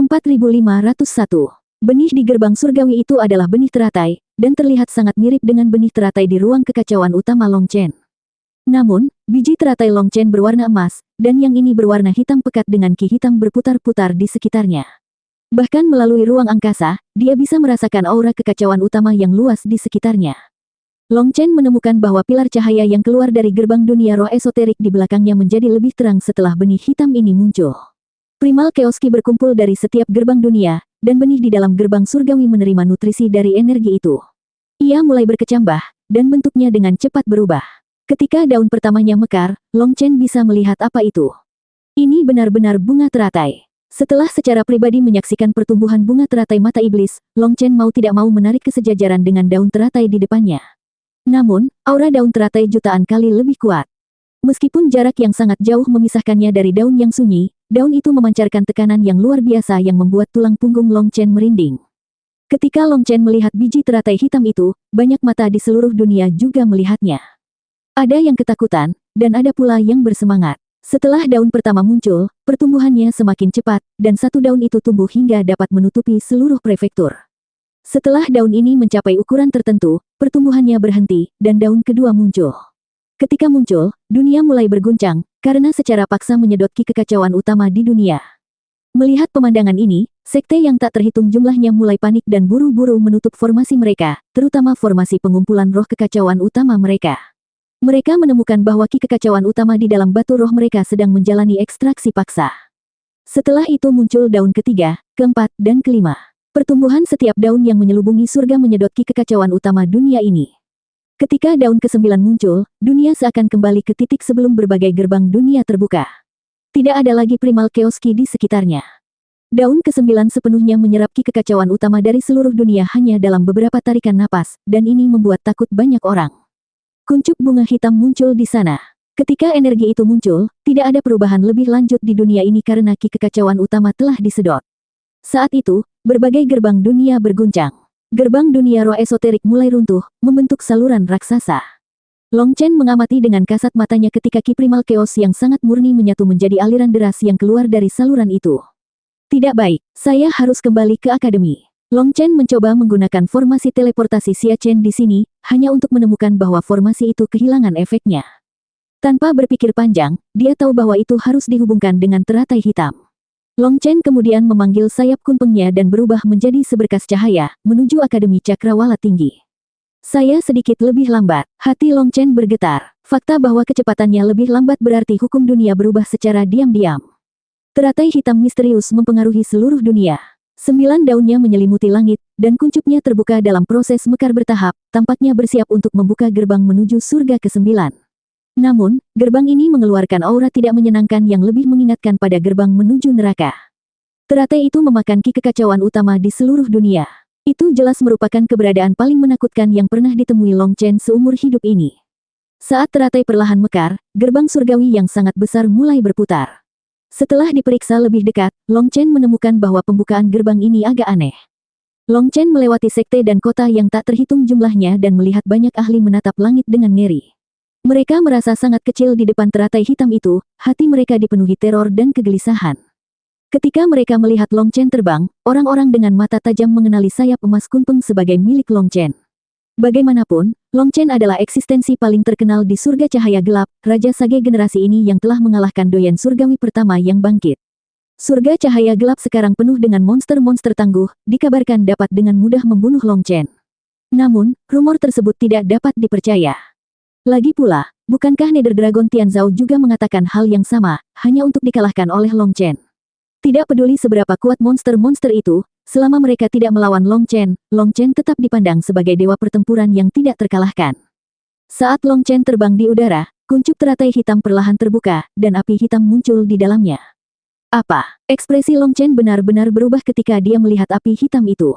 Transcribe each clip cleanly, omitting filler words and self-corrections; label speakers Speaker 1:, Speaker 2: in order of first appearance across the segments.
Speaker 1: 4501. Benih di gerbang surgawi itu adalah benih teratai, dan terlihat sangat mirip dengan benih teratai di ruang kekacauan utama Long Chen. Namun, biji teratai Long Chen berwarna emas, dan yang ini berwarna hitam pekat dengan ki hitam berputar-putar di sekitarnya. Bahkan melalui ruang angkasa, dia bisa merasakan aura kekacauan utama yang luas di sekitarnya. Long Chen menemukan bahwa pilar cahaya yang keluar dari gerbang dunia roh esoterik di belakangnya menjadi lebih terang setelah benih hitam ini muncul. Primal Chaos Ki berkumpul dari setiap gerbang dunia, dan benih di dalam gerbang surgawi menerima nutrisi dari energi itu. Ia mulai berkecambah, dan bentuknya dengan cepat berubah. Ketika daun pertamanya mekar, Long Chen bisa melihat apa itu. Ini benar-benar bunga teratai. Setelah secara pribadi menyaksikan pertumbuhan bunga teratai mata iblis, Long Chen mau tidak mau menarik kesejajaran dengan daun teratai di depannya. Namun, aura daun teratai jutaan kali lebih kuat. Meskipun jarak yang sangat jauh memisahkannya dari daun yang sunyi, daun itu memancarkan tekanan yang luar biasa yang membuat tulang punggung Long Chen merinding. Ketika Long Chen melihat biji teratai hitam itu, banyak mata di seluruh dunia juga melihatnya. Ada yang ketakutan, dan ada pula yang bersemangat. Setelah daun pertama muncul, pertumbuhannya semakin cepat, dan satu daun itu tumbuh hingga dapat menutupi seluruh prefektur. Setelah daun ini mencapai ukuran tertentu, pertumbuhannya berhenti, dan daun kedua muncul. Ketika muncul, dunia mulai berguncang, karena secara paksa menyedot ki kekacauan utama di dunia. Melihat pemandangan ini, sekte yang tak terhitung jumlahnya mulai panik dan buru-buru menutup formasi mereka, terutama formasi pengumpulan roh kekacauan utama mereka. Mereka menemukan bahwa ki kekacauan utama di dalam batu roh mereka sedang menjalani ekstraksi paksa. Setelah itu muncul daun ketiga, keempat, dan kelima. Pertumbuhan setiap daun yang menyelubungi surga menyedot ki kekacauan utama dunia ini. Ketika daun ke-9 muncul, dunia seakan kembali ke titik sebelum berbagai gerbang dunia terbuka. Tidak ada lagi Primal Chaos Ki di sekitarnya. Daun ke-9 sepenuhnya menyerap ki kekacauan utama dari seluruh dunia hanya dalam beberapa tarikan napas, dan ini membuat takut banyak orang. Kuncup bunga hitam muncul di sana. Ketika energi itu muncul, tidak ada perubahan lebih lanjut di dunia ini karena ki kekacauan utama telah disedot. Saat itu, berbagai gerbang dunia berguncang. Gerbang dunia roh esoterik mulai runtuh, membentuk saluran raksasa. Long Chen mengamati dengan kasat matanya ketika ki primal chaos yang sangat murni menyatu menjadi aliran deras yang keluar dari saluran itu. Tidak baik, saya harus kembali ke akademi. Long Chen mencoba menggunakan formasi teleportasi Xia Chen di sini, hanya untuk menemukan bahwa formasi itu kehilangan efeknya. Tanpa berpikir panjang, dia tahu bahwa itu harus dihubungkan dengan teratai hitam. Long Chen kemudian memanggil sayap kunpengnya dan berubah menjadi seberkas cahaya, menuju Akademi Cakrawala Tinggi. Saya sedikit lebih lambat, hati Long Chen bergetar. Fakta bahwa kecepatannya lebih lambat berarti hukum dunia berubah secara diam-diam. Teratai hitam misterius mempengaruhi seluruh dunia. 9 daunnya menyelimuti langit, dan kuncupnya terbuka dalam proses mekar bertahap, tampaknya bersiap untuk membuka gerbang menuju surga ke-9. Namun, gerbang ini mengeluarkan aura tidak menyenangkan yang lebih mengingatkan pada gerbang menuju neraka. Teratai itu memakan ki kekacauan utama di seluruh dunia. Itu jelas merupakan keberadaan paling menakutkan yang pernah ditemui Long Chen seumur hidup ini. Saat teratai perlahan mekar, gerbang surgawi yang sangat besar mulai berputar. Setelah diperiksa lebih dekat, Long Chen menemukan bahwa pembukaan gerbang ini agak aneh. Long Chen melewati sekte dan kota yang tak terhitung jumlahnya dan melihat banyak ahli menatap langit dengan ngeri. Mereka merasa sangat kecil di depan teratai hitam itu, hati mereka dipenuhi teror dan kegelisahan. Ketika mereka melihat Long Chen terbang, orang-orang dengan mata tajam mengenali sayap emas kunpeng sebagai milik Long Chen. Bagaimanapun, Long Chen adalah eksistensi paling terkenal di surga cahaya gelap, Raja Sage generasi ini yang telah mengalahkan doyen surgawi pertama yang bangkit. Surga cahaya gelap sekarang penuh dengan monster-monster tangguh, dikabarkan dapat dengan mudah membunuh Long Chen. Namun, rumor tersebut tidak dapat dipercaya. Lagi pula, bukankah Nether Dragon Tianzhao juga mengatakan hal yang sama, hanya untuk dikalahkan oleh Long Chen? Tidak peduli seberapa kuat monster-monster itu, selama mereka tidak melawan Long Chen tetap dipandang sebagai dewa pertempuran yang tidak terkalahkan. Saat Long Chen terbang di udara, kuncup teratai hitam perlahan terbuka, dan api hitam muncul di dalamnya. Apa? Ekspresi Long Chen benar-benar berubah ketika dia melihat api hitam itu.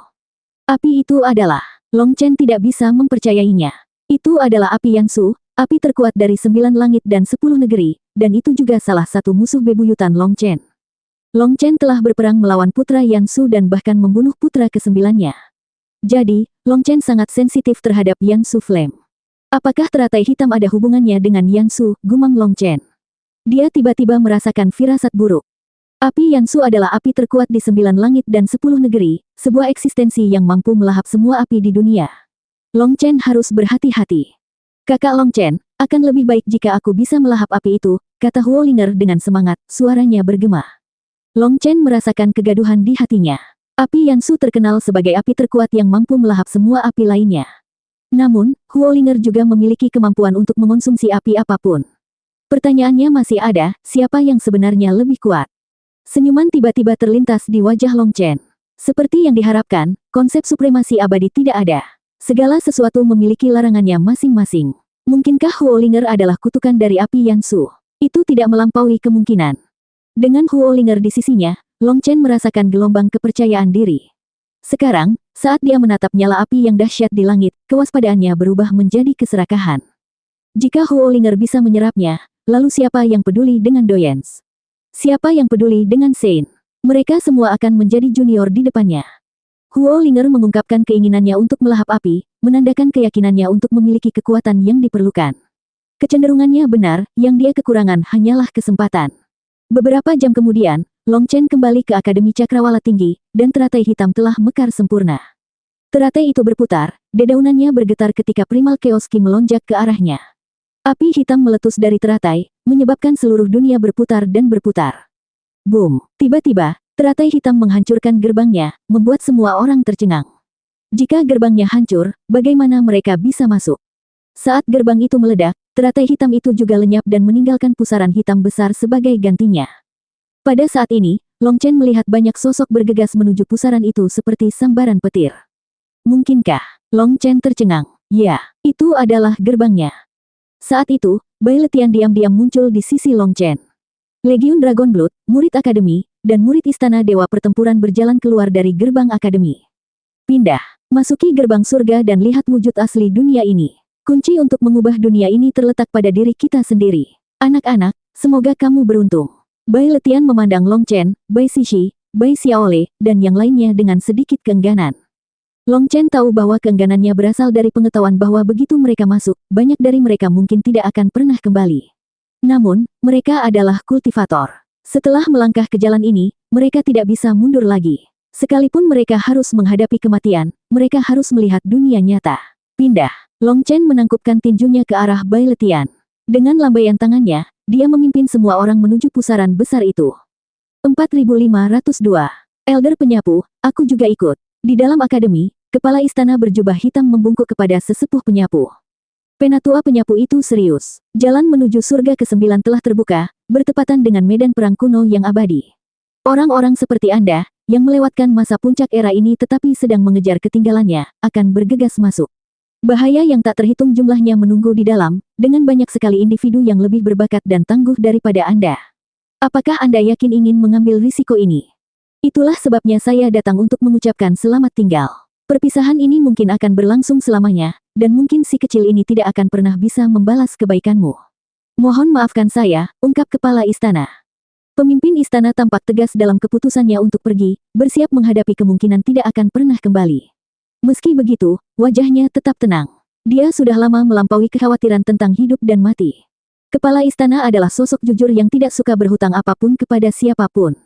Speaker 1: Api itu adalah... Long Chen tidak bisa mempercayainya. Itu adalah api Yansu, api terkuat dari 9 langit dan 10 negeri, dan itu juga salah satu musuh bebuyutan Long Chen. Long Chen telah berperang melawan putra Yansu dan bahkan membunuh putra ke-9-nya. Jadi, Long Chen sangat sensitif terhadap Yansu Flame. Apakah teratai hitam ada hubungannya dengan Yansu, gumam Long Chen. Dia tiba-tiba merasakan firasat buruk. Api Yansu adalah api terkuat di 9 langit dan 10 negeri, sebuah eksistensi yang mampu melahap semua api di dunia. Long Chen harus berhati-hati. Kakak Long Chen, akan lebih baik jika aku bisa melahap api itu, kata Huo Linger dengan semangat, suaranya bergema. Long Chen merasakan kegaduhan di hatinya. Api Yansu terkenal sebagai api terkuat yang mampu melahap semua api lainnya. Namun, Huo Linger juga memiliki kemampuan untuk mengonsumsi api apapun. Pertanyaannya masih ada, siapa yang sebenarnya lebih kuat? Senyuman tiba-tiba terlintas di wajah Long Chen. Seperti yang diharapkan, konsep supremasi abadi tidak ada. Segala sesuatu memiliki larangannya masing-masing. Mungkinkah Huo Linger adalah kutukan dari api Yansu? Itu tidak melampaui kemungkinan. Dengan Huo Linger di sisinya, Long Chen merasakan gelombang kepercayaan diri. Sekarang, saat dia menatap nyala api yang dahsyat di langit, kewaspadaannya berubah menjadi keserakahan. Jika Huo Linger bisa menyerapnya, lalu siapa yang peduli dengan Doyens? Siapa yang peduli dengan Sein? Mereka semua akan menjadi junior di depannya. Huo Linger mengungkapkan keinginannya untuk melahap api, menandakan keyakinannya untuk memiliki kekuatan yang diperlukan. Kecenderungannya benar, yang dia kekurangan hanyalah kesempatan. Beberapa jam kemudian, Long Chen kembali ke Akademi Cakrawala Tinggi, dan teratai hitam telah mekar sempurna. Teratai itu berputar, dedaunannya bergetar ketika primal Keoski melonjak ke arahnya. Api hitam meletus dari teratai, menyebabkan seluruh dunia berputar dan berputar. Boom! Tiba-tiba, teratai hitam menghancurkan gerbangnya, membuat semua orang tercengang. Jika gerbangnya hancur, bagaimana mereka bisa masuk? Saat gerbang itu meledak, teratai hitam itu juga lenyap dan meninggalkan pusaran hitam besar sebagai gantinya. Pada saat ini, Long Chen melihat banyak sosok bergegas menuju pusaran itu seperti sambaran petir. Mungkinkah? Long Chen tercengang. Ya, itu adalah gerbangnya. Saat itu, Bai Letian diam-diam muncul di sisi Long Chen. Legiun Dragon Blood, murid akademi, dan murid istana dewa pertempuran berjalan keluar dari gerbang akademi. Pindah, masuki gerbang surga dan lihat wujud asli dunia ini. Kunci untuk mengubah dunia ini terletak pada diri kita sendiri. Anak-anak, semoga kamu beruntung. Bai Letian memandang Long Chen, Bai Sishi, Bai Xiaole, dan yang lainnya dengan sedikit keengganan. Long Chen tahu bahwa keengganannya berasal dari pengetahuan bahwa begitu mereka masuk, banyak dari mereka mungkin tidak akan pernah kembali. Namun, mereka adalah kultivator. Setelah melangkah ke jalan ini, mereka tidak bisa mundur lagi. Sekalipun mereka harus menghadapi kematian, mereka harus melihat dunia nyata. Pindah. Long Chen menangkupkan tinjunya ke arah Bai Letian. Dengan lambaian tangannya, dia memimpin semua orang menuju pusaran besar itu. 4502. Elder penyapu, aku juga ikut. Di dalam akademi, kepala istana berjubah hitam membungkuk kepada sesepuh penyapu. Penatua penyapu itu serius. Jalan menuju surga ke-9 telah terbuka, bertepatan dengan medan perang kuno yang abadi. Orang-orang seperti Anda, yang melewatkan masa puncak era ini tetapi sedang mengejar ketinggalannya, akan bergegas masuk. Bahaya yang tak terhitung jumlahnya menunggu di dalam, dengan banyak sekali individu yang lebih berbakat dan tangguh daripada Anda. Apakah Anda yakin ingin mengambil risiko ini? Itulah sebabnya saya datang untuk mengucapkan selamat tinggal. Perpisahan ini mungkin akan berlangsung selamanya, dan mungkin si kecil ini tidak akan pernah bisa membalas kebaikanmu. Mohon maafkan saya, ungkap kepala istana. Pemimpin istana tampak tegas dalam keputusannya untuk pergi, bersiap menghadapi kemungkinan tidak akan pernah kembali. Meski begitu, wajahnya tetap tenang. Dia sudah lama melampaui kekhawatiran tentang hidup dan mati. Kepala istana adalah sosok jujur yang tidak suka berhutang apapun kepada siapapun.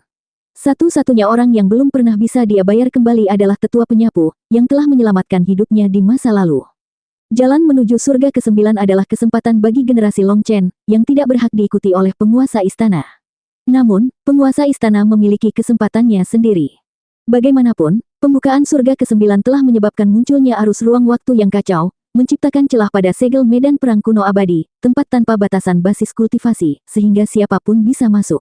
Speaker 1: Satu-satunya orang yang belum pernah bisa dia bayar kembali adalah tetua penyapu, yang telah menyelamatkan hidupnya di masa lalu. Jalan menuju surga ke-9 adalah kesempatan bagi generasi Long Chen, yang tidak berhak diikuti oleh penguasa istana. Namun, penguasa istana memiliki kesempatannya sendiri. Bagaimanapun, pembukaan surga ke-9 telah menyebabkan munculnya arus ruang waktu yang kacau, menciptakan celah pada segel medan perang kuno abadi, tempat tanpa batasan basis kultivasi, sehingga siapapun bisa masuk.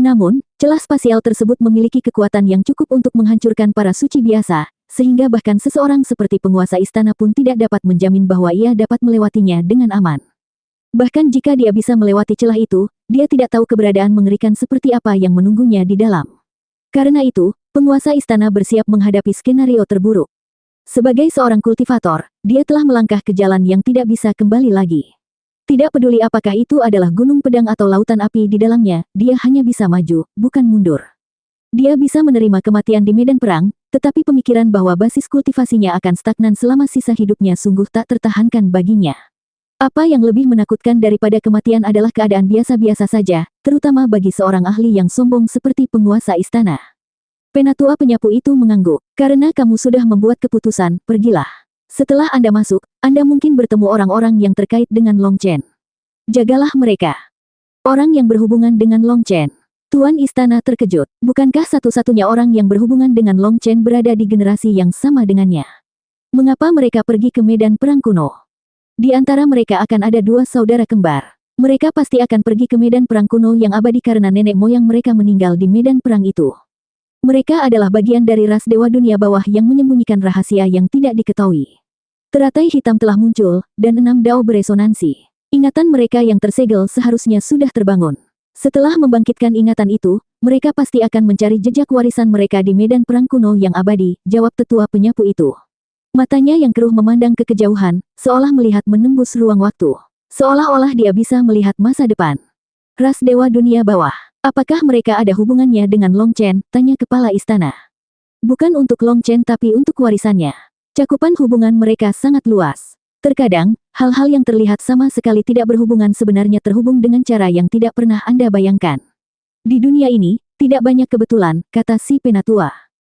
Speaker 1: Namun, celah spasial tersebut memiliki kekuatan yang cukup untuk menghancurkan para suci biasa, sehingga bahkan seseorang seperti penguasa istana pun tidak dapat menjamin bahwa ia dapat melewatinya dengan aman. Bahkan jika dia bisa melewati celah itu, dia tidak tahu keberadaan mengerikan seperti apa yang menunggunya di dalam. Karena itu, penguasa istana bersiap menghadapi skenario terburuk. Sebagai seorang kultivator, dia telah melangkah ke jalan yang tidak bisa kembali lagi. Tidak peduli apakah itu adalah gunung pedang atau lautan api di dalamnya, dia hanya bisa maju, bukan mundur. Dia bisa menerima kematian di medan perang, tetapi pemikiran bahwa basis kultivasinya akan stagnan selama sisa hidupnya sungguh tak tertahankan baginya. Apa yang lebih menakutkan daripada kematian adalah keadaan biasa-biasa saja, terutama bagi seorang ahli yang sombong seperti penguasa istana. Penatua penyapu itu mengangguk. Karena kamu sudah membuat keputusan, pergilah. Setelah Anda masuk, Anda mungkin bertemu orang-orang yang terkait dengan Long Chen. Jagalah mereka. Orang yang berhubungan dengan Long Chen. Tuan istana terkejut. Bukankah satu-satunya orang yang berhubungan dengan Long Chen berada di generasi yang sama dengannya? Mengapa mereka pergi ke medan perang kuno? Di antara mereka akan ada dua saudara kembar. Mereka pasti akan pergi ke medan perang kuno yang abadi karena nenek moyang mereka meninggal di medan perang itu. Mereka adalah bagian dari ras dewa dunia bawah yang menyembunyikan rahasia yang tidak diketahui. Teratai hitam telah muncul, dan 6 dao beresonansi. Ingatan mereka yang tersegel seharusnya sudah terbangun. Setelah membangkitkan ingatan itu, mereka pasti akan mencari jejak warisan mereka di medan perang kuno yang abadi, jawab tetua penyapu itu. Matanya yang keruh memandang ke kejauhan, seolah melihat menembus ruang waktu. Seolah-olah dia bisa melihat masa depan. Ras dewa dunia bawah. Apakah mereka ada hubungannya dengan Long Chen? Tanya kepala istana. Bukan untuk Long Chen tapi untuk warisannya. Cakupan hubungan mereka sangat luas. Terkadang, hal-hal yang terlihat sama sekali tidak berhubungan sebenarnya terhubung dengan cara yang tidak pernah Anda bayangkan. Di dunia ini, tidak banyak kebetulan, kata si penatua.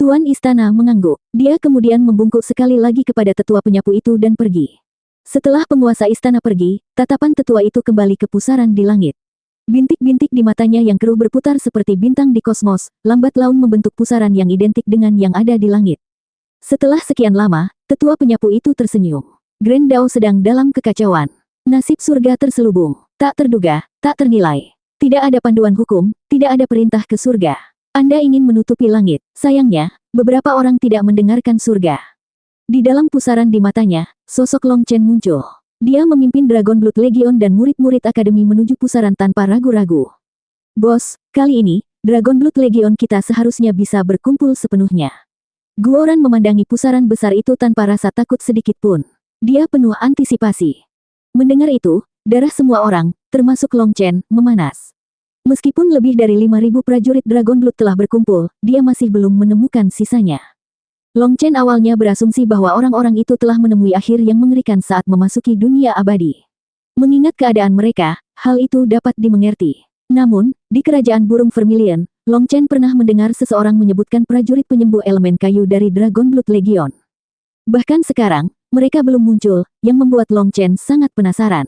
Speaker 1: Tuan istana mengangguk. Dia kemudian membungkuk sekali lagi kepada tetua penyapu itu dan pergi. Setelah penguasa istana pergi, tatapan tetua itu kembali ke pusaran di langit. Bintik-bintik di matanya yang keruh berputar seperti bintang di kosmos, lambat laun membentuk pusaran yang identik dengan yang ada di langit. Setelah sekian lama, tetua penyapu itu tersenyum. Grand Dao sedang dalam kekacauan. Nasib surga terselubung. Tak terduga, tak ternilai. Tidak ada panduan hukum, tidak ada perintah ke surga. Anda ingin menutupi langit. Sayangnya, beberapa orang tidak mendengarkan surga. Di dalam pusaran di matanya, sosok Long Chen muncul. Dia memimpin Dragon Blood Legion dan murid-murid akademi menuju pusaran tanpa ragu-ragu. Bos, kali ini, Dragon Blood Legion kita seharusnya bisa berkumpul sepenuhnya. Guoran memandangi pusaran besar itu tanpa rasa takut sedikit pun. Dia penuh antisipasi. Mendengar itu, darah semua orang, termasuk Long Chen, memanas. Meskipun lebih dari 5.000 prajurit Dragon Blood telah berkumpul, dia masih belum menemukan sisanya. Long Chen awalnya berasumsi bahwa orang-orang itu telah menemui akhir yang mengerikan saat memasuki dunia abadi. Mengingat keadaan mereka, hal itu dapat dimengerti. Namun, di kerajaan burung Vermilion, Long Chen pernah mendengar seseorang menyebutkan prajurit penyembuh elemen kayu dari Dragon Blood Legion. Bahkan sekarang, mereka belum muncul, yang membuat Long Chen sangat penasaran.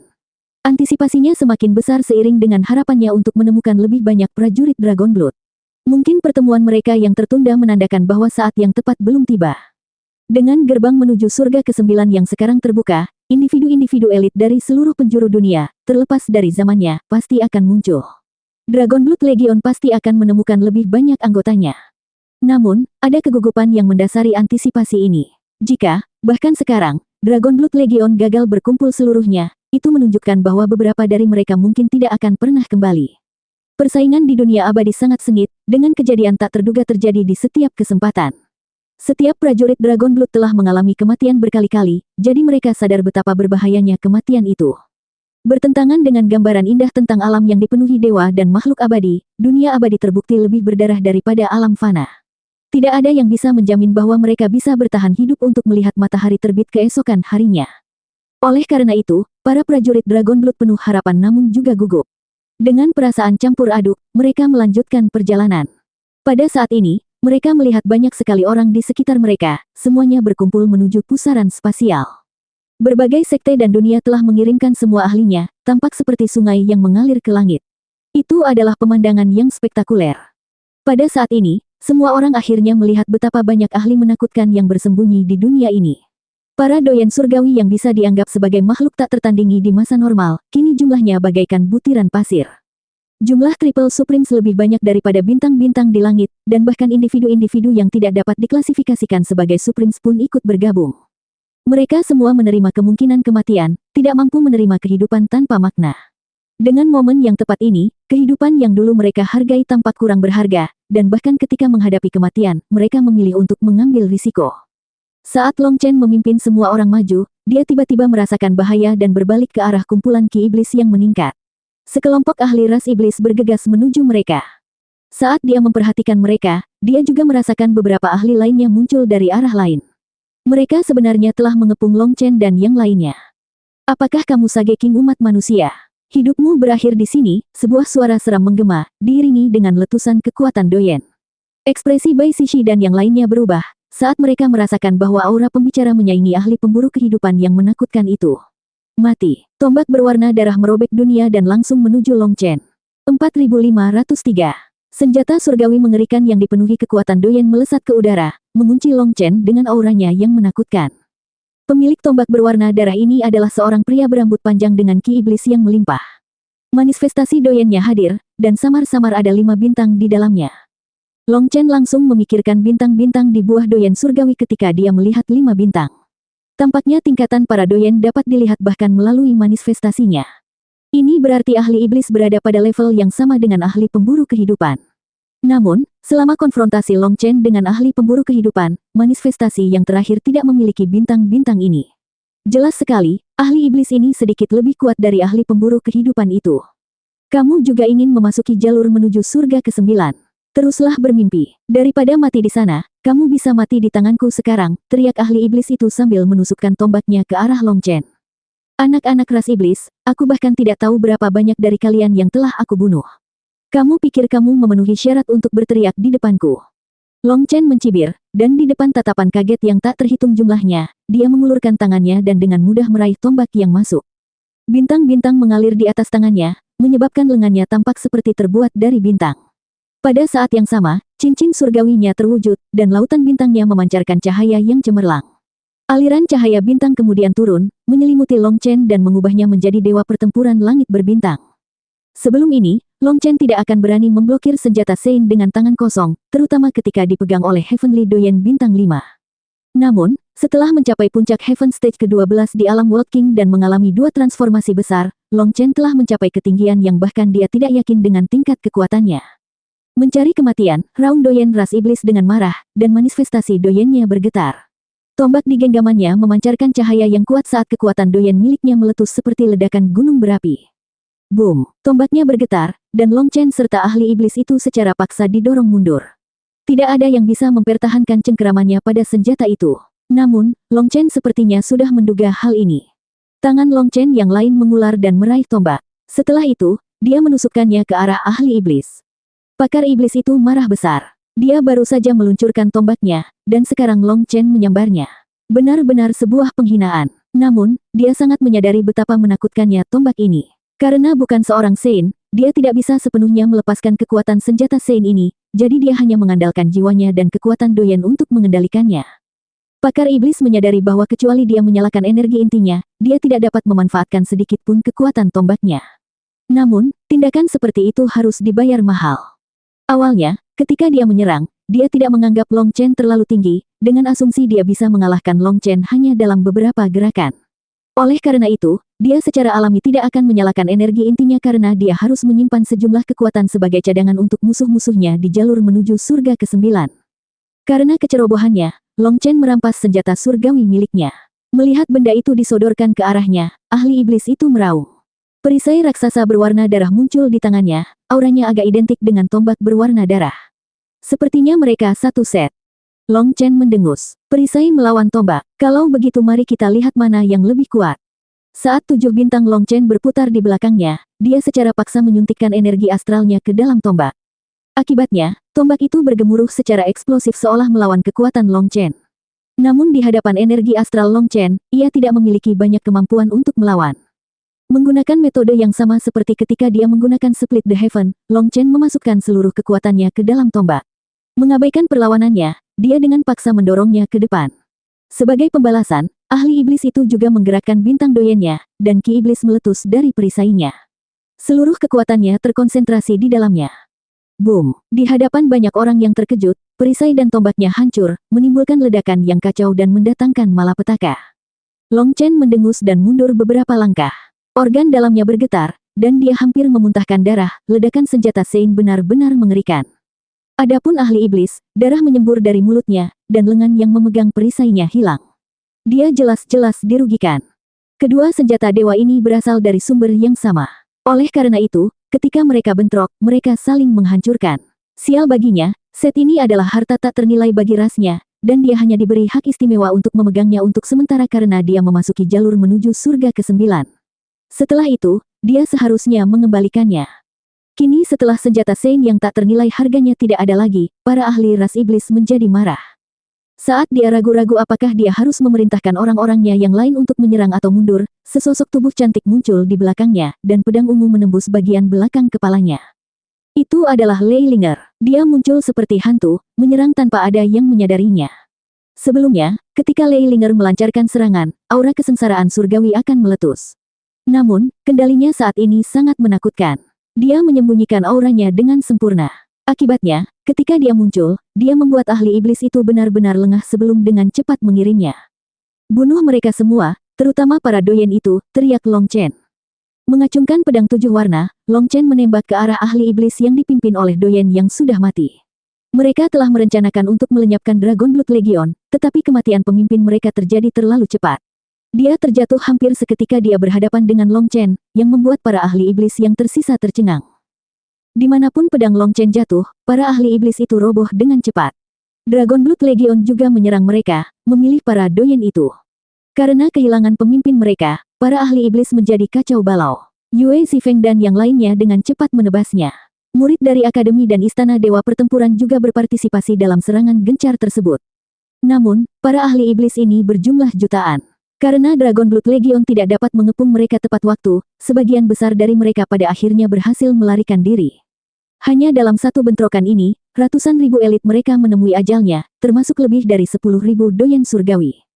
Speaker 1: Antisipasinya semakin besar seiring dengan harapannya untuk menemukan lebih banyak prajurit Dragon Blood. Mungkin pertemuan mereka yang tertunda menandakan bahwa saat yang tepat belum tiba. Dengan gerbang menuju surga ke-9 yang sekarang terbuka, individu-individu elit dari seluruh penjuru dunia, terlepas dari zamannya, pasti akan muncul. Dragon Blood Legion pasti akan menemukan lebih banyak anggotanya. Namun, ada kegugupan yang mendasari antisipasi ini. Jika, bahkan sekarang, Dragon Blood Legion gagal berkumpul seluruhnya, itu menunjukkan bahwa beberapa dari mereka mungkin tidak akan pernah kembali. Persaingan di dunia abadi sangat sengit, dengan kejadian tak terduga terjadi di setiap kesempatan. Setiap prajurit Dragon Blood telah mengalami kematian berkali-kali, jadi mereka sadar betapa berbahayanya kematian itu. Bertentangan dengan gambaran indah tentang alam yang dipenuhi dewa dan makhluk abadi, dunia abadi terbukti lebih berdarah daripada alam fana. Tidak ada yang bisa menjamin bahwa mereka bisa bertahan hidup untuk melihat matahari terbit keesokan harinya. Oleh karena itu, para prajurit Dragon Blood penuh harapan namun juga gugup. Dengan perasaan campur aduk, mereka melanjutkan perjalanan. Pada saat ini, mereka melihat banyak sekali orang di sekitar mereka, semuanya berkumpul menuju pusaran spasial. Berbagai sekte dan dunia telah mengirimkan semua ahlinya, tampak seperti sungai yang mengalir ke langit. Itu adalah pemandangan yang spektakuler. Pada saat ini, semua orang akhirnya melihat betapa banyak ahli menakutkan yang bersembunyi di dunia ini. Para doyen surgawi yang bisa dianggap sebagai makhluk tak tertandingi di masa normal, kini jumlahnya bagaikan butiran pasir. Jumlah Triple Supremes lebih banyak daripada bintang-bintang di langit, dan bahkan individu-individu yang tidak dapat diklasifikasikan sebagai Supremes pun ikut bergabung. Mereka semua menerima kemungkinan kematian, tidak mampu menerima kehidupan tanpa makna. Dengan momen yang tepat ini, kehidupan yang dulu mereka hargai tampak kurang berharga, dan bahkan ketika menghadapi kematian, mereka memilih untuk mengambil risiko. Saat Long Chen memimpin semua orang maju, dia tiba-tiba merasakan bahaya dan berbalik ke arah kumpulan Ki Iblis yang meningkat. Sekelompok ahli ras iblis bergegas menuju mereka. Saat dia memperhatikan mereka, dia juga merasakan beberapa ahli lainnya muncul dari arah lain. Mereka sebenarnya telah mengepung Long Chen dan yang lainnya. Apakah kamu Sage King umat manusia? Hidupmu berakhir di sini, sebuah suara seram menggema, diiringi dengan letusan kekuatan Doyen. Ekspresi Bai Sishi dan yang lainnya berubah, saat mereka merasakan bahwa aura pembicara menyaingi ahli pemburu kehidupan yang menakutkan itu. Mati. Tombak berwarna darah merobek dunia dan langsung menuju Long Chen. 4503. Senjata surgawi mengerikan yang dipenuhi kekuatan Doyen melesat ke udara, mengunci Long Chen dengan auranya yang menakutkan. Pemilik tombak berwarna darah ini adalah seorang pria berambut panjang dengan ki iblis yang melimpah. Manifestasi Doyennya hadir, dan samar-samar ada 5 bintang di dalamnya. Long Chen langsung memikirkan bintang-bintang di buah Doyen surgawi ketika dia melihat 5 bintang. Tampaknya tingkatan para Doyen dapat dilihat bahkan melalui manifestasinya. Ini berarti ahli iblis berada pada level yang sama dengan ahli pemburu kehidupan. Namun, selama konfrontasi Long Chen dengan ahli pemburu kehidupan, manifestasi yang terakhir tidak memiliki bintang-bintang ini. Jelas sekali, ahli iblis ini sedikit lebih kuat dari ahli pemburu kehidupan itu. Kamu juga ingin memasuki jalur menuju surga ke-9. Teruslah bermimpi. Daripada mati di sana, kamu bisa mati di tanganku sekarang, teriak ahli iblis itu sambil menusukkan tombaknya ke arah Long Chen. Anak-anak ras iblis, aku bahkan tidak tahu berapa banyak dari kalian yang telah aku bunuh. Kamu pikir kamu memenuhi syarat untuk berteriak di depanku? Long Chen mencibir, dan di depan tatapan kaget yang tak terhitung jumlahnya, dia mengulurkan tangannya dan dengan mudah meraih tombak yang masuk. Bintang-bintang mengalir di atas tangannya, menyebabkan lengannya tampak seperti terbuat dari bintang. Pada saat yang sama, cincin surgawinya terwujud, dan lautan bintangnya memancarkan cahaya yang cemerlang. Aliran cahaya bintang kemudian turun, menyelimuti Long Chen dan mengubahnya menjadi dewa pertempuran langit berbintang. Sebelum ini, Long Chen tidak akan berani memblokir senjata Sein dengan tangan kosong, terutama ketika dipegang oleh Heavenly Doyen bintang 5. Namun, setelah mencapai puncak Heaven Stage ke-12 di alam World King dan mengalami 2 transformasi besar, Long Chen telah mencapai ketinggian yang bahkan dia tidak yakin dengan tingkat kekuatannya. Mencari kematian, raung Doyen ras iblis dengan marah, dan manifestasi Doyennya bergetar. Tombak di genggamannya memancarkan cahaya yang kuat saat kekuatan Doyen miliknya meletus seperti ledakan gunung berapi. Boom! Tombaknya bergetar, dan Long Chen serta ahli iblis itu secara paksa didorong mundur. Tidak ada yang bisa mempertahankan cengkeramannya pada senjata itu. Namun, Long Chen sepertinya sudah menduga hal ini. Tangan Long Chen yang lain mengular dan meraih tombak. Setelah itu, dia menusukkannya ke arah ahli iblis. Pakar iblis itu marah besar. Dia baru saja meluncurkan tombaknya, dan sekarang Long Chen menyambarnya. Benar-benar sebuah penghinaan. Namun, dia sangat menyadari betapa menakutkannya tombak ini. Karena bukan seorang Sein, dia tidak bisa sepenuhnya melepaskan kekuatan senjata Sein ini, jadi dia hanya mengandalkan jiwanya dan kekuatan Doyen untuk mengendalikannya. Pakar iblis menyadari bahwa kecuali dia menyalakan energi intinya, dia tidak dapat memanfaatkan sedikit pun kekuatan tombaknya. Namun, tindakan seperti itu harus dibayar mahal. Awalnya, ketika dia menyerang, dia tidak menganggap Long Chen terlalu tinggi, dengan asumsi dia bisa mengalahkan Long Chen hanya dalam beberapa gerakan. Oleh karena itu, dia secara alami tidak akan menyalakan energi intinya karena dia harus menyimpan sejumlah kekuatan sebagai cadangan untuk musuh-musuhnya di jalur menuju surga ke-9. Karena kecerobohannya, Long Chen merampas senjata surgawi miliknya. Melihat benda itu disodorkan ke arahnya, ahli iblis itu meraung. Perisai raksasa berwarna darah muncul di tangannya, auranya agak identik dengan tombak berwarna darah. Sepertinya mereka satu set. Long Chen mendengus. Perisai melawan tombak. Kalau begitu mari kita lihat mana yang lebih kuat. Saat 7 bintang Long Chen berputar di belakangnya, dia secara paksa menyuntikkan energi astralnya ke dalam tombak. Akibatnya, tombak itu bergemuruh secara eksplosif seolah melawan kekuatan Long Chen. Namun di hadapan energi astral Long Chen, ia tidak memiliki banyak kemampuan untuk melawan. Menggunakan metode yang sama seperti ketika dia menggunakan Split the Heaven, Long Chen memasukkan seluruh kekuatannya ke dalam tombak. Mengabaikan perlawanannya, dia dengan paksa mendorongnya ke depan. Sebagai pembalasan, ahli iblis itu juga menggerakkan bintang Doyennya, dan ki iblis meletus dari perisainya. Seluruh kekuatannya terkonsentrasi di dalamnya. Boom! Di hadapan banyak orang yang terkejut, perisai dan tombaknya hancur, menimbulkan ledakan yang kacau dan mendatangkan malapetaka. Long Chen mendengus dan mundur beberapa langkah. Organ dalamnya bergetar, dan dia hampir memuntahkan darah, ledakan senjata Sein benar-benar mengerikan. Adapun ahli iblis, darah menyembur dari mulutnya, dan lengan yang memegang perisainya hilang. Dia jelas-jelas dirugikan. Kedua senjata dewa ini berasal dari sumber yang sama. Oleh karena itu, ketika mereka bentrok, mereka saling menghancurkan. Sial baginya, set ini adalah harta tak ternilai bagi rasnya, dan dia hanya diberi hak istimewa untuk memegangnya untuk sementara karena dia memasuki jalur menuju surga ke-9. Setelah itu, dia seharusnya mengembalikannya. Kini setelah senjata Sein yang tak ternilai harganya tidak ada lagi, para ahli ras iblis menjadi marah. Saat dia ragu-ragu apakah dia harus memerintahkan orang-orangnya yang lain untuk menyerang atau mundur, sesosok tubuh cantik muncul di belakangnya, dan pedang ungu menembus bagian belakang kepalanya. Itu adalah Leilinger. Dia muncul seperti hantu, menyerang tanpa ada yang menyadarinya. Sebelumnya, ketika Leilinger melancarkan serangan, aura kesengsaraan surgawi akan meletus. Namun, kendalinya saat ini sangat menakutkan. Dia menyembunyikan auranya dengan sempurna. Akibatnya, ketika dia muncul, dia membuat ahli iblis itu benar-benar lengah sebelum dengan cepat mengirimnya. Bunuh mereka semua, terutama para doyen itu, teriak Long Chen. Mengacungkan pedang 7 warna, Long Chen menembak ke arah ahli iblis yang dipimpin oleh doyen yang sudah mati. Mereka telah merencanakan untuk melenyapkan Dragon Blood Legion, tetapi kematian pemimpin mereka terjadi terlalu cepat. Dia terjatuh hampir seketika dia berhadapan dengan Long Chen, yang membuat para ahli iblis yang tersisa tercengang. Dimanapun pedang Long Chen jatuh, para ahli iblis itu roboh dengan cepat. Dragon Blood Legion juga menyerang mereka, memilih para doyen itu. Karena kehilangan pemimpin mereka, para ahli iblis menjadi kacau balau. Yue Zifeng dan yang lainnya dengan cepat menebasnya. Murid dari Akademi dan Istana Dewa Pertempuran juga berpartisipasi dalam serangan gencar tersebut. Namun, para ahli iblis ini berjumlah jutaan. Karena Dragon Blood Legion tidak dapat mengepung mereka tepat waktu, sebagian besar dari mereka pada akhirnya berhasil melarikan diri. Hanya dalam satu bentrokan ini, ratusan ribu elit mereka menemui ajalnya, termasuk lebih dari 10.000 doyen surgawi.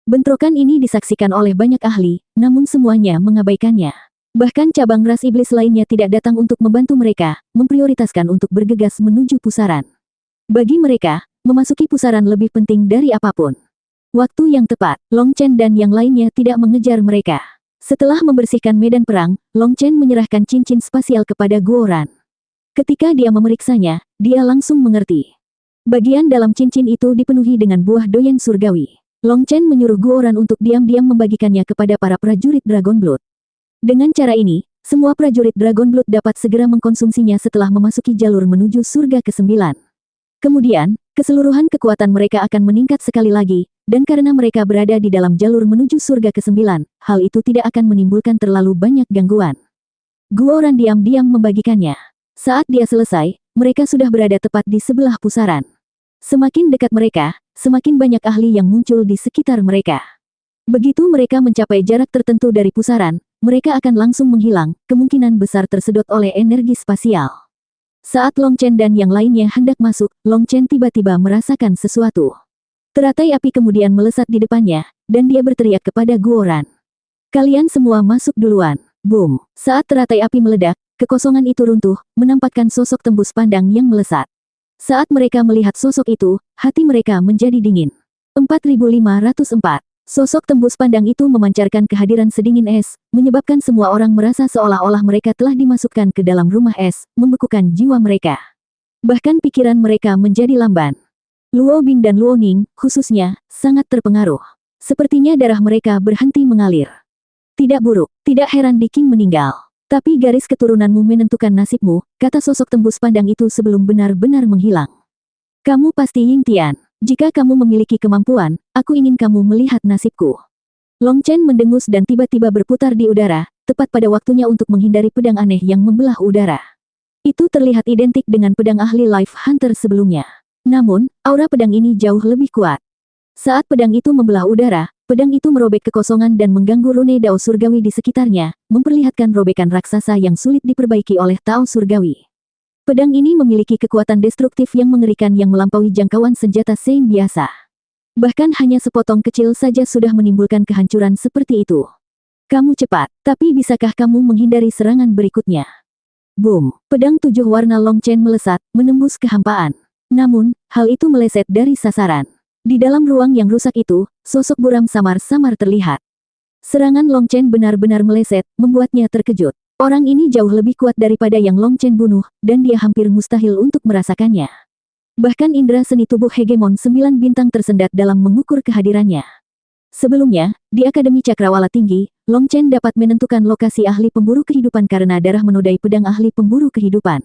Speaker 1: Bentrokan ini disaksikan oleh banyak ahli, namun semuanya mengabaikannya. Bahkan cabang ras iblis lainnya tidak datang untuk membantu mereka, memprioritaskan untuk bergegas menuju pusaran. Bagi mereka, memasuki pusaran lebih penting dari apapun. Waktu yang tepat, Long Chen dan yang lainnya tidak mengejar mereka. Setelah membersihkan medan perang, Long Chen menyerahkan cincin spasial kepada Guoran. Ketika dia memeriksanya, dia langsung mengerti. Bagian dalam cincin itu dipenuhi dengan buah doyen surgawi. Long Chen menyuruh Guoran untuk diam-diam membagikannya kepada para prajurit Dragon Blood. Dengan cara ini, semua prajurit Dragon Blood dapat segera mengkonsumsinya setelah memasuki jalur menuju surga ke-9. Kemudian, keseluruhan kekuatan mereka akan meningkat sekali lagi, dan karena mereka berada di dalam jalur menuju surga ke-9, hal itu tidak akan menimbulkan terlalu banyak gangguan. Guoran diam-diam membagikannya. Saat dia selesai, mereka sudah berada tepat di sebelah pusaran. Semakin dekat mereka, semakin banyak ahli yang muncul di sekitar mereka. Begitu mereka mencapai jarak tertentu dari pusaran, mereka akan langsung menghilang, kemungkinan besar tersedot oleh energi spasial. Saat Long Chen dan yang lainnya hendak masuk, Long Chen tiba-tiba merasakan sesuatu. Teratai api kemudian melesat di depannya, dan dia berteriak kepada Guoran. Kalian semua masuk duluan. Boom! Saat teratai api meledak, kekosongan itu runtuh, menampakkan sosok tembus pandang yang melesat. Saat mereka melihat sosok itu, hati mereka menjadi dingin. 4504. Sosok tembus pandang itu memancarkan kehadiran sedingin es, menyebabkan semua orang merasa seolah-olah mereka telah dimasukkan ke dalam rumah es, membekukan jiwa mereka. Bahkan pikiran mereka menjadi lamban. Luo Bing dan Luo Ning, khususnya, sangat terpengaruh. Sepertinya darah mereka berhenti mengalir. Tidak buruk, tidak heran Di King meninggal. Tapi garis keturunanmu menentukan nasibmu, kata sosok tembus pandang itu sebelum benar-benar menghilang. Kamu pasti Ying Tian. Jika kamu memiliki kemampuan, aku ingin kamu melihat nasibku. Long Chen mendengus dan tiba-tiba berputar di udara, tepat pada waktunya untuk menghindari pedang aneh yang membelah udara. Itu terlihat identik dengan pedang ahli Life Hunter sebelumnya. Namun, aura pedang ini jauh lebih kuat. Saat pedang itu membelah udara, pedang itu merobek kekosongan dan mengganggu rune Dao Surgawi di sekitarnya, memperlihatkan robekan raksasa yang sulit diperbaiki oleh Tao Surgawi. Pedang ini memiliki kekuatan destruktif yang mengerikan yang melampaui jangkauan senjata Sein biasa. Bahkan hanya sepotong kecil saja sudah menimbulkan kehancuran seperti itu. Kamu cepat, tapi bisakah kamu menghindari serangan berikutnya? Boom! Pedang 7 warna Long Chen melesat, menembus kehampaan. Namun, hal itu meleset dari sasaran. Di dalam ruang yang rusak itu, sosok buram samar-samar terlihat. Serangan Long Chen benar-benar meleset, membuatnya terkejut. Orang ini jauh lebih kuat daripada yang Long Chen bunuh, dan dia hampir mustahil untuk merasakannya. Bahkan indera seni tubuh hegemon 9 bintang tersendat dalam mengukur kehadirannya. Sebelumnya, di Akademi Cakrawala Tinggi, Long Chen dapat menentukan lokasi ahli pemburu kehidupan karena darah menodai pedang ahli pemburu kehidupan.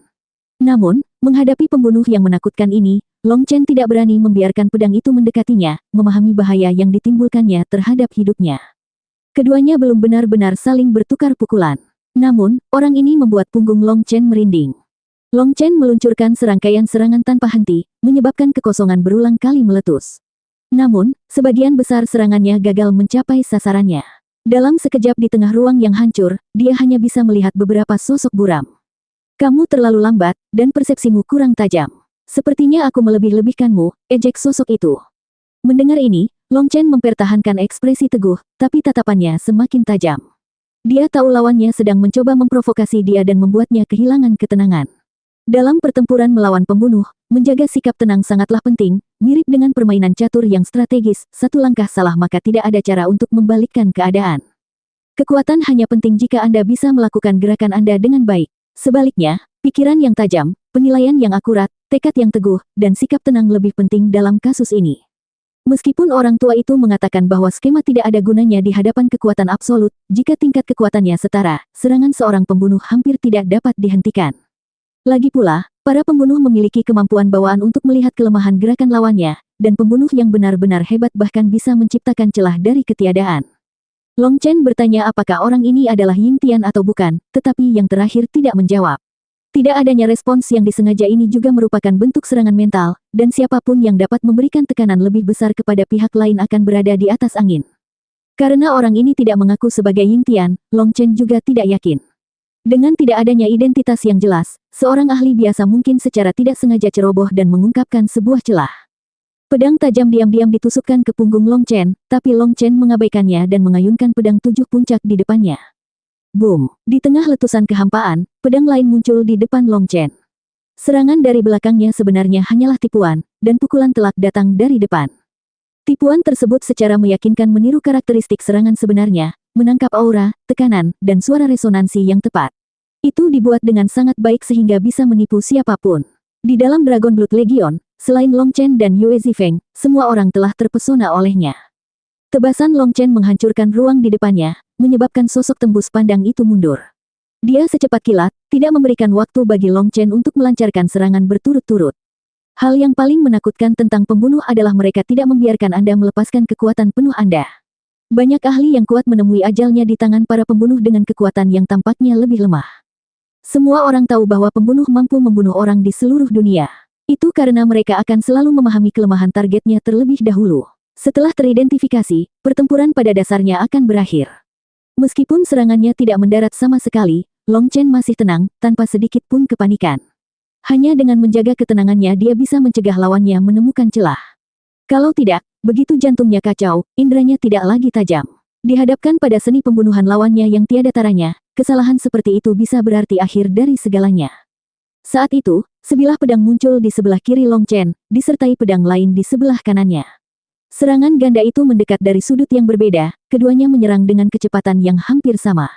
Speaker 1: Namun, menghadapi pembunuh yang menakutkan ini, Long Chen tidak berani membiarkan pedang itu mendekatinya, memahami bahaya yang ditimbulkannya terhadap hidupnya. Keduanya belum benar-benar saling bertukar pukulan. Namun, orang ini membuat punggung Long Chen merinding. Long Chen meluncurkan serangkaian serangan tanpa henti, menyebabkan kekosongan berulang kali meletus. Namun, sebagian besar serangannya gagal mencapai sasarannya. Dalam sekejap di tengah ruang yang hancur, dia hanya bisa melihat beberapa sosok buram. Kamu terlalu lambat, dan persepsimu kurang tajam. Sepertinya aku melebih-lebihkanmu, ejek sosok itu. Mendengar ini, Long Chen mempertahankan ekspresi teguh, tapi tatapannya semakin tajam. Dia tahu lawannya sedang mencoba memprovokasi dia dan membuatnya kehilangan ketenangan. Dalam pertempuran melawan pembunuh, menjaga sikap tenang sangatlah penting, mirip dengan permainan catur yang strategis, satu langkah salah maka tidak ada cara untuk membalikkan keadaan. Kekuatan hanya penting jika Anda bisa melakukan gerakan Anda dengan baik. Sebaliknya, pikiran yang tajam, penilaian yang akurat, tekad yang teguh, dan sikap tenang lebih penting dalam kasus ini. Meskipun orang tua itu mengatakan bahwa skema tidak ada gunanya di hadapan kekuatan absolut, jika tingkat kekuatannya setara, serangan seorang pembunuh hampir tidak dapat dihentikan. Lagi pula, para pembunuh memiliki kemampuan bawaan untuk melihat kelemahan gerakan lawannya, dan pembunuh yang benar-benar hebat bahkan bisa menciptakan celah dari ketiadaan. Long Chen bertanya apakah orang ini adalah Ying Tian atau bukan, tetapi yang terakhir tidak menjawab. Tidak adanya respons yang disengaja ini juga merupakan bentuk serangan mental, dan siapapun yang dapat memberikan tekanan lebih besar kepada pihak lain akan berada di atas angin. Karena orang ini tidak mengaku sebagai Ying Tian, Long Chen juga tidak yakin. Dengan tidak adanya identitas yang jelas, seorang ahli biasa mungkin secara tidak sengaja ceroboh dan mengungkapkan sebuah celah. Pedang tajam diam-diam ditusukkan ke punggung Long Chen, tapi Long Chen mengabaikannya dan mengayunkan pedang 7 puncak di depannya. Boom! Di tengah letusan kehampaan, pedang lain muncul di depan Long Chen. Serangan dari belakangnya sebenarnya hanyalah tipuan, dan pukulan telak datang dari depan. Tipuan tersebut secara meyakinkan meniru karakteristik serangan sebenarnya, menangkap aura, tekanan, dan suara resonansi yang tepat. Itu dibuat dengan sangat baik sehingga bisa menipu siapapun. Di dalam Dragon Blood Legion, selain Long Chen dan Yue Zifeng, semua orang telah terpesona olehnya. Tebasan Long Chen menghancurkan ruang di depannya, menyebabkan sosok tembus pandang itu mundur. Dia secepat kilat, tidak memberikan waktu bagi Long Chen untuk melancarkan serangan berturut-turut. Hal yang paling menakutkan tentang pembunuh adalah mereka tidak membiarkan Anda melepaskan kekuatan penuh Anda. Banyak ahli yang kuat menemui ajalnya di tangan para pembunuh dengan kekuatan yang tampaknya lebih lemah. Semua orang tahu bahwa pembunuh mampu membunuh orang di seluruh dunia. Itu karena mereka akan selalu memahami kelemahan targetnya terlebih dahulu. Setelah teridentifikasi, pertempuran pada dasarnya akan berakhir. Meskipun serangannya tidak mendarat sama sekali, Long Chen masih tenang, tanpa sedikit pun kepanikan. Hanya dengan menjaga ketenangannya dia bisa mencegah lawannya menemukan celah. Kalau tidak, begitu jantungnya kacau, indranya tidak lagi tajam. Dihadapkan pada seni pembunuhan lawannya yang tiada taranya, kesalahan seperti itu bisa berarti akhir dari segalanya. Saat itu, sebilah pedang muncul di sebelah kiri Long Chen, disertai pedang lain di sebelah kanannya. Serangan ganda itu mendekat dari sudut yang berbeda, keduanya menyerang dengan kecepatan yang hampir sama.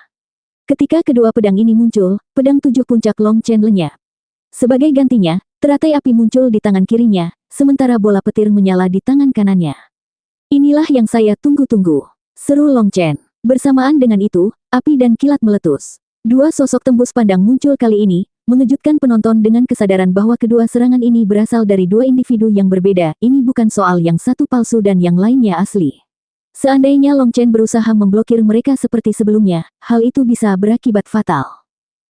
Speaker 1: Ketika kedua pedang ini muncul, pedang 7 puncak Long Chen lenyap. Sebagai gantinya, teratai api muncul di tangan kirinya, sementara bola petir menyala di tangan kanannya. Inilah yang saya tunggu-tunggu, seru Long Chen. Bersamaan dengan itu, api dan kilat meletus. Dua sosok tembus pandang muncul kali ini, mengejutkan penonton dengan kesadaran bahwa kedua serangan ini berasal dari dua individu yang berbeda. Ini bukan soal yang satu palsu dan yang lainnya asli. Seandainya Long Chen berusaha memblokir mereka seperti sebelumnya, hal itu bisa berakibat fatal.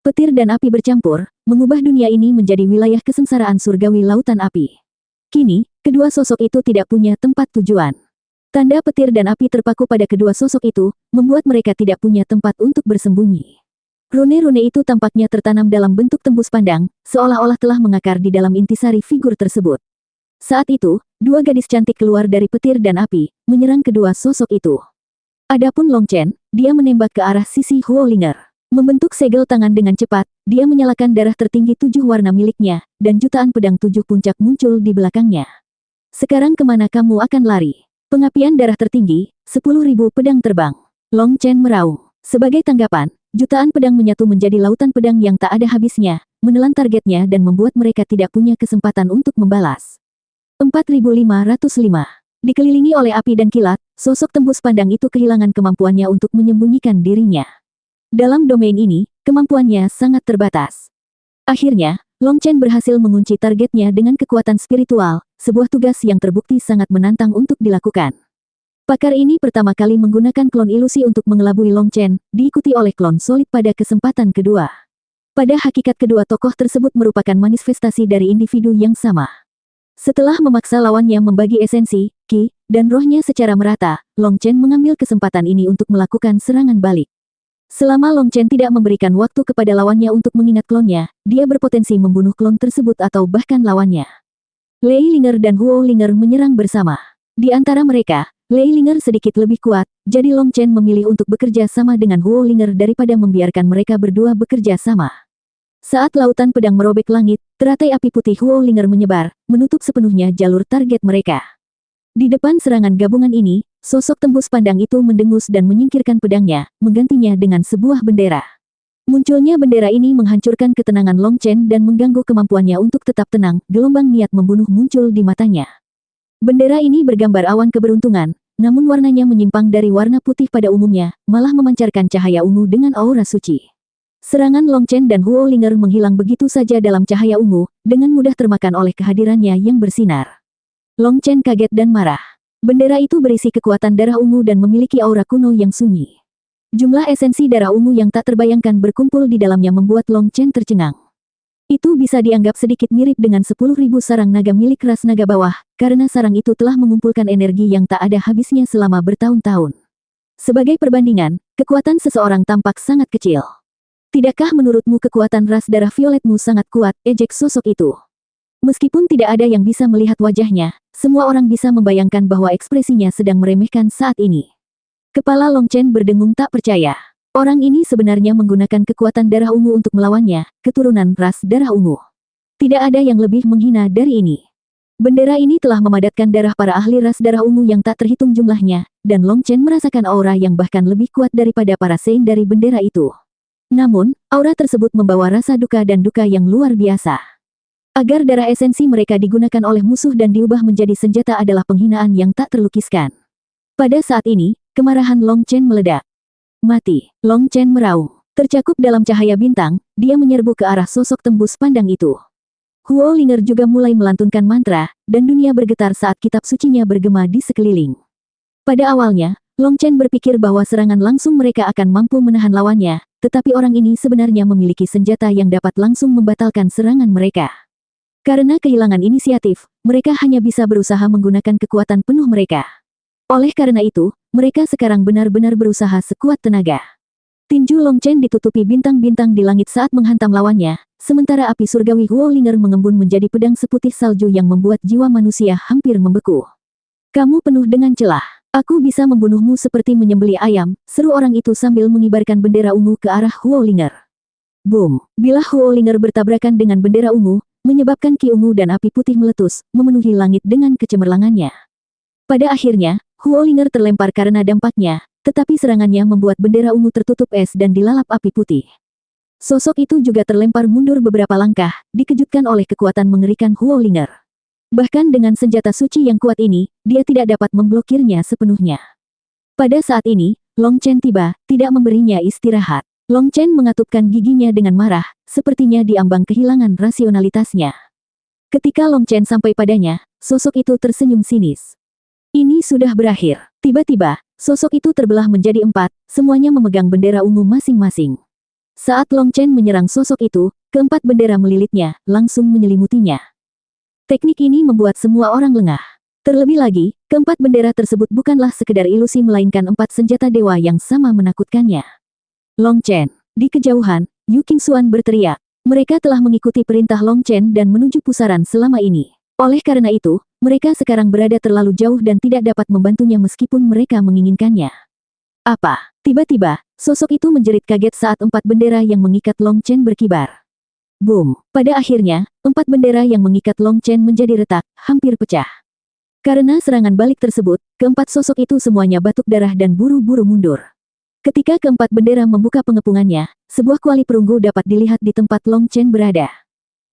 Speaker 1: Petir dan api bercampur, mengubah dunia ini menjadi wilayah kesengsaraan surgawi lautan api. Kini, kedua sosok itu tidak punya tempat tujuan. Tanda petir dan api terpaku pada kedua sosok itu, membuat mereka tidak punya tempat untuk bersembunyi. Rune-rune itu tampaknya tertanam dalam bentuk tembus pandang, seolah-olah telah mengakar di dalam intisari figur tersebut. Saat itu, dua gadis cantik keluar dari petir dan api, menyerang kedua sosok itu. Adapun Long Chen, dia menembak ke arah sisi Huolinger. Membentuk segel tangan dengan cepat, dia menyalakan darah tertinggi 7 warna miliknya, dan jutaan pedang 7 puncak muncul di belakangnya. Sekarang kemana kamu akan lari? Pengapian darah tertinggi, 10.000 pedang terbang. Long Chen meraung. Sebagai tanggapan, jutaan pedang menyatu menjadi lautan pedang yang tak ada habisnya, menelan targetnya dan membuat mereka tidak punya kesempatan untuk membalas. 4.505. Dikelilingi oleh api dan kilat, sosok tembus pandang itu kehilangan kemampuannya untuk menyembunyikan dirinya. Dalam domain ini, kemampuannya sangat terbatas. Akhirnya, Long Chen berhasil mengunci targetnya dengan kekuatan spiritual, sebuah tugas yang terbukti sangat menantang untuk dilakukan. Pakar ini pertama kali menggunakan klon ilusi untuk mengelabui Long Chen, diikuti oleh klon solid pada kesempatan kedua. Pada hakikat kedua tokoh tersebut merupakan manifestasi dari individu yang sama. Setelah memaksa lawannya membagi esensi, ki, dan rohnya secara merata, Long Chen mengambil kesempatan ini untuk melakukan serangan balik. Selama Long Chen tidak memberikan waktu kepada lawannya untuk mengingat klonnya, dia berpotensi membunuh klon tersebut atau bahkan lawannya. Lei Linger dan Huo Linger menyerang bersama. Di antara mereka, Lei Linger sedikit lebih kuat, jadi Long Chen memilih untuk bekerja sama dengan Huo Linger daripada membiarkan mereka berdua bekerja sama. Saat lautan pedang merobek langit, teratai api putih Huo Linger menyebar, menutup sepenuhnya jalur target mereka. Di depan serangan gabungan ini, sosok tembus pandang itu mendengus dan menyingkirkan pedangnya, menggantinya dengan sebuah bendera. Munculnya bendera ini menghancurkan ketenangan Long Chen dan mengganggu kemampuannya untuk tetap tenang, gelombang niat membunuh muncul di matanya. Bendera ini bergambar awan keberuntungan, namun warnanya menyimpang dari warna putih pada umumnya, malah memancarkan cahaya ungu dengan aura suci. Serangan Long Chen dan Huo Linger menghilang begitu saja dalam cahaya ungu, dengan mudah termakan oleh kehadirannya yang bersinar. Long Chen kaget dan marah. Bendera itu berisi kekuatan darah ungu dan memiliki aura kuno yang sunyi. Jumlah esensi darah ungu yang tak terbayangkan berkumpul di dalamnya membuat Long Chen tercengang. Itu bisa dianggap sedikit mirip dengan 10.000 sarang naga milik ras naga bawah, karena sarang itu telah mengumpulkan energi yang tak ada habisnya selama bertahun-tahun. Sebagai perbandingan, kekuatan seseorang tampak sangat kecil. Tidakkah menurutmu kekuatan ras darah violetmu sangat kuat, ejek sosok itu? Meskipun tidak ada yang bisa melihat wajahnya, semua orang bisa membayangkan bahwa ekspresinya sedang meremehkan saat ini. Kepala Long Chen berdengung tak percaya. Orang ini sebenarnya menggunakan kekuatan darah ungu untuk melawannya, keturunan ras darah ungu. Tidak ada yang lebih menghina dari ini. Bendera ini telah memadatkan darah para ahli ras darah ungu yang tak terhitung jumlahnya, dan Long Chen merasakan aura yang bahkan lebih kuat daripada para Sein dari bendera itu. Namun, aura tersebut membawa rasa duka dan duka yang luar biasa. Agar darah esensi mereka digunakan oleh musuh dan diubah menjadi senjata adalah penghinaan yang tak terlukiskan. Pada saat ini, kemarahan Long Chen meledak. Mati, Long Chen meraung. Tercakup dalam cahaya bintang, dia menyerbu ke arah sosok tembus pandang itu. Huo Linger juga mulai melantunkan mantra, dan dunia bergetar saat kitab sucinya bergema di sekeliling. Pada awalnya, Long Chen berpikir bahwa serangan langsung mereka akan mampu menahan lawannya, tetapi orang ini sebenarnya memiliki senjata yang dapat langsung membatalkan serangan mereka. Karena kehilangan inisiatif, mereka hanya bisa berusaha menggunakan kekuatan penuh mereka. Oleh karena itu, mereka sekarang benar-benar berusaha sekuat tenaga. Tinju Long Chen ditutupi bintang-bintang di langit saat menghantam lawannya, sementara api surgawi Huo Linger mengembun menjadi pedang seputih salju yang membuat jiwa manusia hampir membeku. Kamu penuh dengan celah. Aku bisa membunuhmu seperti menyembelih ayam, seru orang itu sambil mengibarkan bendera ungu ke arah Huo Linger. Boom! Bila Huo Linger bertabrakan dengan bendera ungu, menyebabkan ki ungu dan api putih meletus, memenuhi langit dengan kecemerlangannya. Pada akhirnya, Huo Linger terlempar karena dampaknya, tetapi serangannya membuat bendera ungu tertutup es dan dilalap api putih. Sosok itu juga terlempar mundur beberapa langkah, dikejutkan oleh kekuatan mengerikan Huo Linger. Bahkan dengan senjata suci yang kuat ini, dia tidak dapat memblokirnya sepenuhnya. Pada saat ini, Long Chen tiba, tidak memberinya istirahat. Long Chen mengatupkan giginya dengan marah, sepertinya diambang kehilangan rasionalitasnya. Ketika Long Chen sampai padanya, sosok itu tersenyum sinis. Ini sudah berakhir. Tiba-tiba, sosok itu terbelah menjadi 4, semuanya memegang bendera ungu masing-masing. Saat Long Chen menyerang sosok itu, keempat bendera melilitnya, langsung menyelimutinya. Teknik ini membuat semua orang lengah. Terlebih lagi, keempat bendera tersebut bukanlah sekedar ilusi melainkan 4 senjata dewa yang sama menakutkannya. Long Chen. Di kejauhan, Yu Qingxuan berteriak. Mereka telah mengikuti perintah Long Chen dan menuju pusaran selama ini. Oleh karena itu, mereka sekarang berada terlalu jauh dan tidak dapat membantunya meskipun mereka menginginkannya. Apa? Tiba-tiba, sosok itu menjerit kaget saat 4 bendera yang mengikat Long Chen berkibar. Boom! Pada akhirnya, 4 bendera yang mengikat Long Chen menjadi retak, hampir pecah. Karena serangan balik tersebut, keempat sosok itu semuanya batuk darah dan buru-buru mundur. Ketika keempat bendera membuka pengepungannya, sebuah kuali perunggu dapat dilihat di tempat Long Chen berada.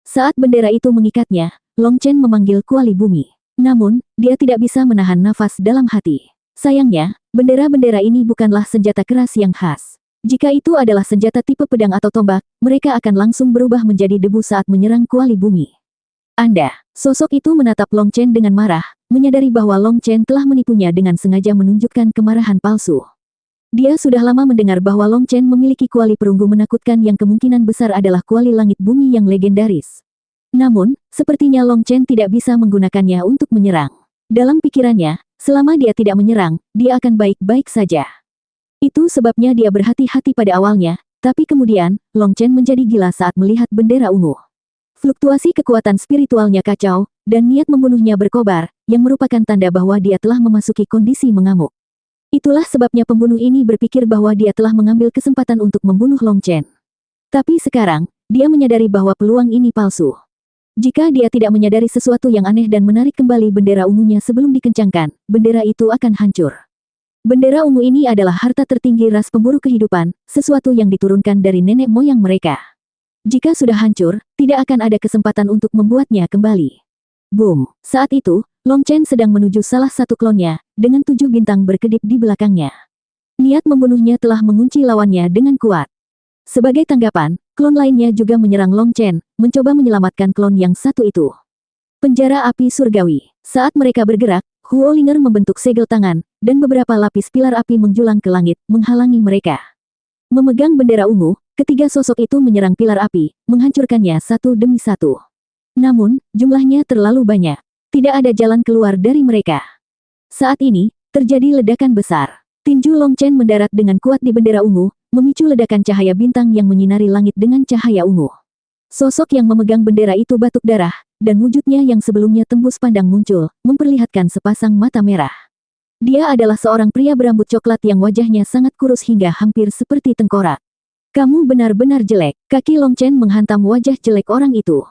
Speaker 1: Saat bendera itu mengikatnya, Long Chen memanggil kuali bumi. Namun, dia tidak bisa menahan nafas dalam hati. Sayangnya, bendera-bendera ini bukanlah senjata keras yang khas. Jika itu adalah senjata tipe pedang atau tombak, mereka akan langsung berubah menjadi debu saat menyerang kuali bumi. Anda, sosok itu menatap Long Chen dengan marah, menyadari bahwa Long Chen telah menipunya dengan sengaja menunjukkan kemarahan palsu. Dia sudah lama mendengar bahwa Long Chen memiliki kuali perunggu menakutkan yang kemungkinan besar adalah kuali langit bumi yang legendaris. Namun, sepertinya Long Chen tidak bisa menggunakannya untuk menyerang. Dalam pikirannya, selama dia tidak menyerang, dia akan baik-baik saja. Itu sebabnya dia berhati-hati pada awalnya, tapi kemudian, Long Chen menjadi gila saat melihat bendera ungu. Fluktuasi kekuatan spiritualnya kacau, dan niat membunuhnya berkobar, yang merupakan tanda bahwa dia telah memasuki kondisi mengamuk. Itulah sebabnya pembunuh ini berpikir bahwa dia telah mengambil kesempatan untuk membunuh Long Chen. Tapi sekarang, dia menyadari bahwa peluang ini palsu. Jika dia tidak menyadari sesuatu yang aneh dan menarik kembali bendera ungunya sebelum dikencangkan, bendera itu akan hancur. Bendera ungu ini adalah harta tertinggi ras pemburu kehidupan, sesuatu yang diturunkan dari nenek moyang mereka. Jika sudah hancur, tidak akan ada kesempatan untuk membuatnya kembali. Boom! Saat itu, Long Chen sedang menuju salah satu klonnya, dengan 7 bintang berkedip di belakangnya. Niat membunuhnya telah mengunci lawannya dengan kuat. Sebagai tanggapan, klon lainnya juga menyerang Long Chen, mencoba menyelamatkan klon yang satu itu. Penjara api surgawi. Saat mereka bergerak, Huo Linger membentuk segel tangan, dan beberapa lapis pilar api menjulang ke langit, menghalangi mereka. Memegang bendera ungu, ketiga sosok itu menyerang pilar api, menghancurkannya satu demi satu. Namun, jumlahnya terlalu banyak. Tidak ada jalan keluar dari mereka. Saat ini, terjadi ledakan besar. Tinju Long Chen mendarat dengan kuat di bendera ungu, memicu ledakan cahaya bintang yang menyinari langit dengan cahaya ungu. Sosok yang memegang bendera itu batuk darah, dan wujudnya yang sebelumnya tembus pandang muncul, memperlihatkan sepasang mata merah. Dia adalah seorang pria berambut coklat yang wajahnya sangat kurus hingga hampir seperti tengkorak. Kamu benar-benar jelek. Kaki Long Chen menghantam wajah jelek orang itu.